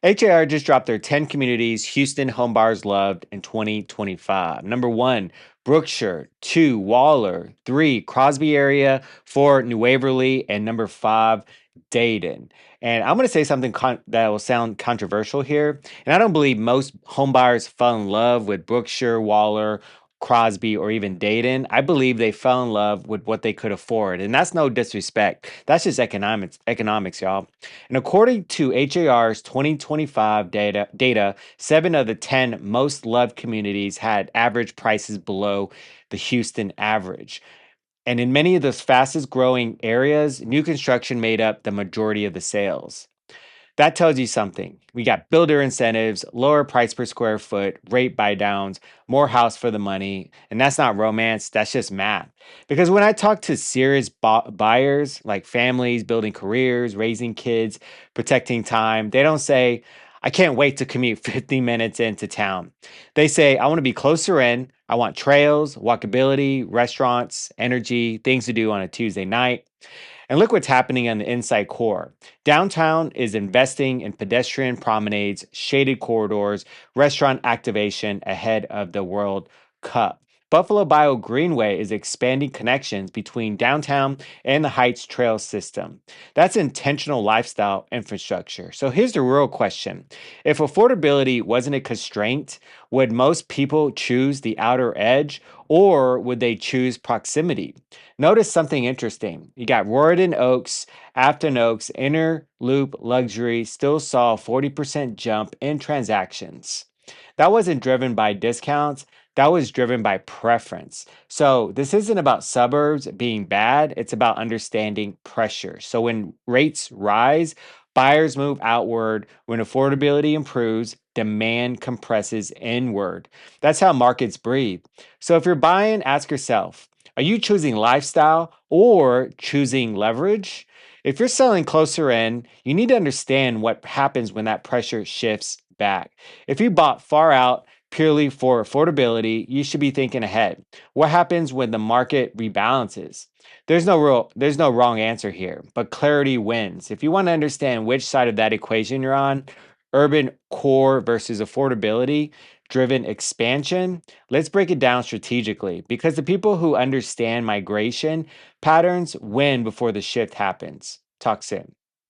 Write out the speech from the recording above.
HAR just dropped their 10 communities Houston homebuyers loved in 2025. Number one, Brookshire. Two, Waller. Three, Crosby area. Four, New Waverly. And number five, Dayton. And I'm going to say something that will sound controversial here. And I don't believe most homebuyers fell in love with Brookshire, Waller, Crosby, or even Dayton. I believe they fell in love with what they could afford. And that's no disrespect. That's just economics, y'all. And according to HAR's 2025 data, 7 of the 10 most loved communities had average prices below the Houston average. And in many of those fastest growing areas, new construction made up the majority of the sales. That tells you something. We got builder incentives, lower price per square foot, rate buy downs, more house for the money. And that's not romance, that's just math. Because when I talk to serious buyers, like families building careers, raising kids, protecting time, they don't say, I can't wait to commute 50 minutes into town. They say, I want to be closer in. I want trails, walkability, restaurants, energy, things to do on a Tuesday night. And look what's happening on the inside core. Downtown is investing in pedestrian promenades, shaded corridors, restaurant activation ahead of the World Cup. Buffalo Bio Greenway is expanding connections between downtown and the Heights Trail system. That's intentional lifestyle infrastructure. So here's the real question. If affordability wasn't a constraint, would most people choose the outer edge or would they choose proximity? Notice something interesting. You got Royden Oaks, Afton Oaks, Inner Loop Luxury still saw a 40% jump in transactions. That wasn't driven by discounts, that was driven by preference. So, this isn't about suburbs being bad, it's about understanding pressure. So, when rates rise, buyers move outward. When affordability improves, demand compresses inward. That's how markets breathe. So, if you're buying, ask yourself, are you choosing lifestyle or choosing leverage? If you're selling closer in, you need to understand what happens when that pressure shifts back. If you bought far out purely for affordability, you should be thinking ahead. What happens when the market rebalances? There's no wrong answer here, but clarity wins. If you want to understand which side of that equation you're on, urban core versus affordability driven expansion, let's break it down strategically because the people who understand migration patterns win before the shift happens. Talk soon.